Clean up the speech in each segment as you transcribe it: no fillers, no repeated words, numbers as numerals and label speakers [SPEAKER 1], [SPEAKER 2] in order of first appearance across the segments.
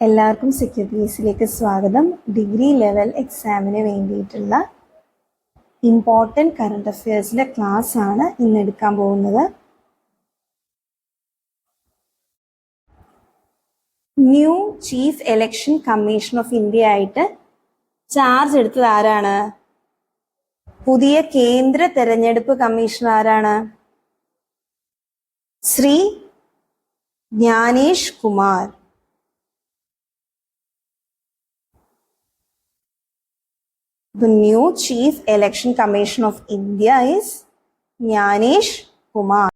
[SPEAKER 1] എല്ലാവർക്കും സെക്യൂർ പി.എസ്.സിയിലേക്ക് സ്വാഗതം. Degree level എക്സാമിന് വേണ്ടിയിട്ടുള്ള ഇമ്പോർട്ടൻറ്റ് കറണ്ട് അഫയേഴ്സിൻ്റെ ക്ലാസ് ആണ് ഇന്ന് എടുക്കാൻ പോകുന്നത്. New chief election commission of India ആയിട്ട് ചാർജ് എടുത്തത് ആരാണ്? പുതിയ കേന്ദ്ര തെരഞ്ഞെടുപ്പ് കമ്മീഷണർ ആരാണ്? Shri Gyanesh Kumar. The new Chief Election Commission of India is Gyanesh Kumar.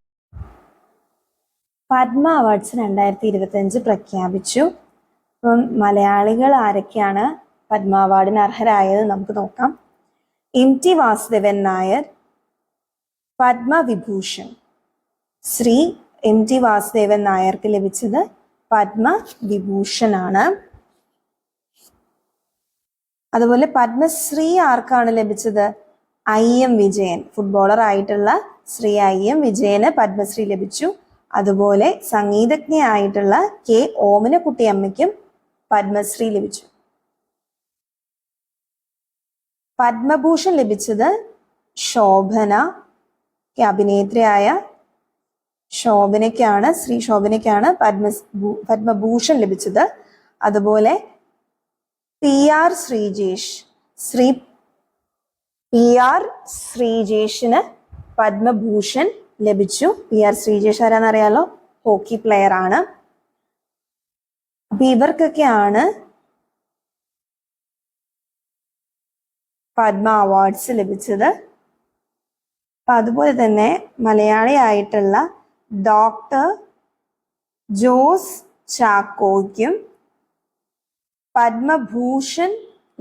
[SPEAKER 1] Padma awards 2025 പ്രഖ്യാപിച്ചു. അപ്പം മലയാളികൾ ആരൊക്കെയാണ് പത്മ അവാർഡിന് അർഹരായത് നമുക്ക് നോക്കാം. MT വാസുദേവൻ നായർ പത്മവിഭൂഷൺ. ശ്രീ MT വാസുദേവൻ നായർക്ക് ലഭിച്ചത് പത്മവിഭൂഷൺ ആണ്. അതുപോലെ പത്മശ്രീ ആർക്കാണ് ലഭിച്ചത്? IM വിജയൻ, ഫുട്ബോളർ ആയിട്ടുള്ള ശ്രീ IM വിജയന് പത്മശ്രീ ലഭിച്ചു. അതുപോലെ സംഗീതജ്ഞയായിട്ടുള്ള K ഓമനക്കുട്ടിയമ്മയ്ക്കും പത്മശ്രീ ലഭിച്ചു. പത്മഭൂഷൺ ലഭിച്ചത് ശോഭന, അഭിനേത്രിയായ ശോഭനയ്ക്കാണ്, ശ്രീ ശോഭനയ്ക്കാണ് പത്മഭൂഷൺ ലഭിച്ചത്. അതുപോലെ PR ശ്രീജേഷ്, ശ്രീ PR ശ്രീജേഷിന് പത്മഭൂഷൺ ലഭിച്ചു. PR ശ്രീജേഷ് ആരാന്നറിയാലോ, ഹോക്കി പ്ലെയർ ആണ്. അപ്പൊ ഇവർക്കൊക്കെയാണ് പത്മ അവാർഡ്സ് ലഭിച്ചത്. അപ്പൊ അതുപോലെ തന്നെ മലയാളിയായിട്ടുള്ള ഡോക്ടർ ജോസ് ചാക്കോയ്ക്കും പത്മഭൂഷൺ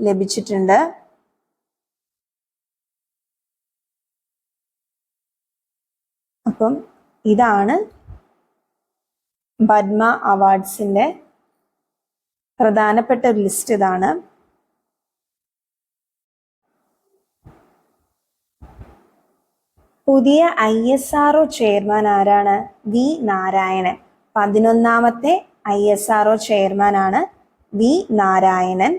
[SPEAKER 1] ലഭിച്ചിട്ടുണ്ട്. അപ്പം ഇതാണ് പത്മ അവാർഡ്സിന്റെ പ്രധാനപ്പെട്ട ഒരു ലിസ്റ്റ്. ഇതാണ്. പുതിയ ISRO ചെയർമാൻ ആരാണ്? V നാരായണൻ. 11ാമത്തെ ISRO ചെയർമാൻ ആണ് V Narayanan.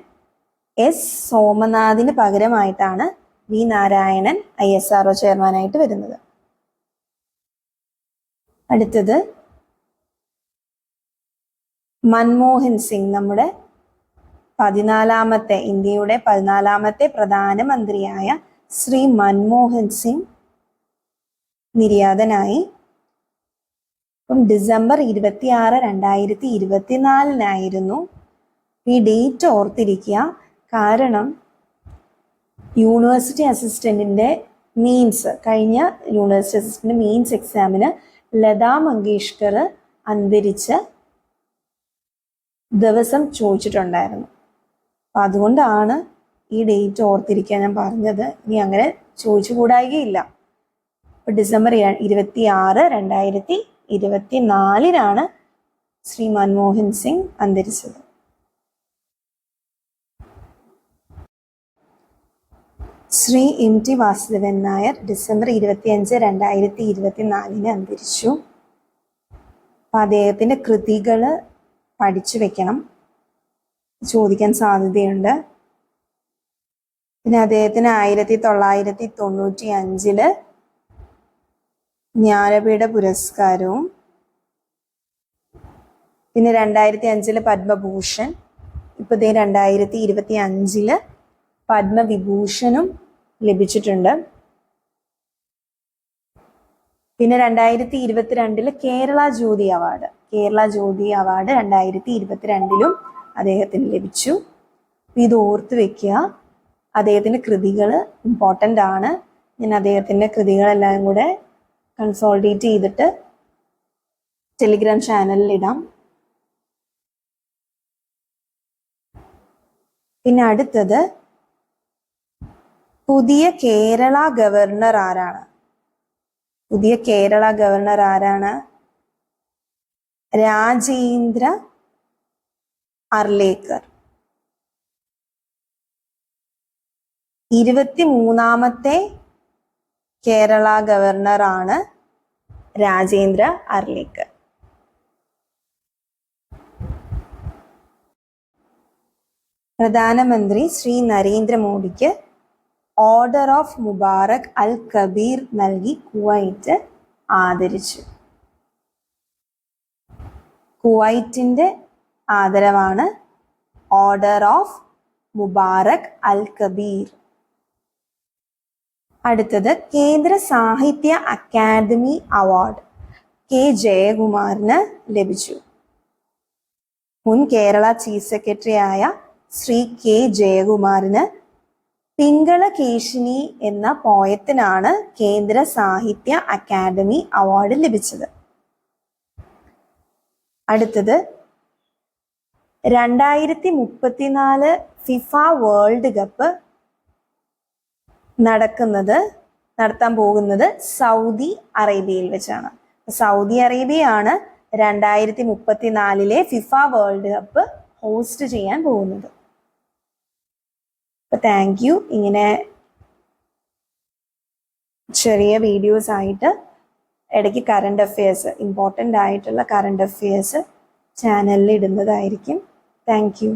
[SPEAKER 1] S സോമനാഥിന് പകരമായിട്ടാണ് V Narayanan ISRO ചെയർമാനായിട്ട് വരുന്നത്. അടുത്തത് മൻമോഹൻ സിംഗ്, നമ്മുടെ ഇന്ത്യയുടെ 14ാമത്തെ പ്രധാനമന്ത്രിയായ ശ്രീ മൻമോഹൻ സിംഗ് നിര്യാതനായി. അപ്പം ഡിസംബർ 26, 2024 ഈ ഡേറ്റ് ഓർത്തിരിക്കുക. കാരണം യൂണിവേഴ്സിറ്റി അസിസ്റ്റന്റിന്റെ കഴിഞ്ഞ യൂണിവേഴ്സിറ്റി അസിസ്റ്റന്റ് മീൻസ് എക്സാമിന് ലതാ മങ്കേഷ്കർ അന്തരിച്ച ദിവസം ചോദിച്ചിട്ടുണ്ടായിരുന്നു. അപ്പം അതുകൊണ്ടാണ് ഈ ഡേറ്റ് ഓർത്തിരിക്കാൻ ഞാൻ പറഞ്ഞത്. ഇനി അങ്ങനെ ചോദിച്ചു കൂടായികയില്ല. ഡിസംബർ 26, 2024 ശ്രീ മൻമോഹൻ സിംഗ് അന്തരിച്ചത്. ശ്രീ MT വാസുദേവൻ നായർ ഡിസംബർ 25, 2024 അന്തരിച്ചു. അപ്പം അദ്ദേഹത്തിൻ്റെ കൃതികൾ പഠിച്ചു വെക്കണം, ചോദിക്കാൻ സാധ്യതയുണ്ട്. പിന്നെ അദ്ദേഹത്തിന് 1995 ജ്ഞാനപീഠ പുരസ്കാരവും പിന്നെ 2005 പത്മഭൂഷൺ, ഇപ്പൊ 2025 പത്മവിഭൂഷണും ലഭിച്ചിട്ടുണ്ട്. പിന്നെ 2022 കേരള ജ്യോതി അവാർഡ് 2022 അദ്ദേഹത്തിന് ലഭിച്ചു. ഇത് ഓർത്ത് വെക്കുക. അദ്ദേഹത്തിന്റെ കൃതികൾ ഇമ്പോർട്ടൻ്റ് ആണ്. ഞാൻ അദ്ദേഹത്തിന്റെ കൃതികളെല്ലാം കൂടെ കൺസോൾട്ടേറ്റ് ചെയ്തിട്ട് ടെലിഗ്രാം ചാനലിൽ ഇടാം. പിന്നെ അടുത്തത് പുതിയ കേരള ഗവർണർ ആരാണ്? രാജേന്ദ്ര അർലേക്കർ. 23ാമത്തെ കേരള ഗവർണർ ആണ് രാജേന്ദ്ര അർലേക്കർ. പ്രധാനമന്ത്രി ശ്രീ നരേന്ദ്രമോദിക്ക് ഓർഡർ ഓഫ് മുബാറക് അൽ കബീർ നൽകി കുവൈറ്റ് ആദരിച്ചു. കുവൈറ്റിൻ്റെ ആദരവാണ് ഓർഡർ ഓഫ് മുബാറക് അൽ കബീർ. അടുത്തത് കേന്ദ്ര സാഹിത്യ അക്കാദമി അവാർഡ് കെ ജയകുമാറിന് ലഭിച്ചു. മുൻ കേരള ചീഫ് സെക്രട്ടറി ആയ ശ്രീ കെ ജയകുമാറിന് പിങ്കളകേശിനി എന്ന പോയത്തിനാണ് കേന്ദ്ര സാഹിത്യ അക്കാദമി അവാർഡ് ലഭിച്ചത്. അടുത്തത് 2034 ഫിഫ വേൾഡ് കപ്പ് നടത്താൻ പോകുന്നത് സൗദി അറേബ്യയിൽ വെച്ചാണ്. സൗദി അറേബ്യയാണ് 2034 ഫിഫ വേൾഡ് കപ്പ് ഹോസ്റ്റ് ചെയ്യാൻ പോകുന്നത്. അപ്പോൾ താങ്ക് യു. ഇങ്ങനെ ചെറിയ വീഡിയോസ് ആയിട്ട് ഇടയ്ക്ക് കറണ്ട് അഫെയർസ്, ഇമ്പോർട്ടൻ്റ് ആയിട്ടുള്ള കറണ്ട് അഫെയർസ് ചാനലിൽ ഇടുന്നതായിരിക്കും. Thank you.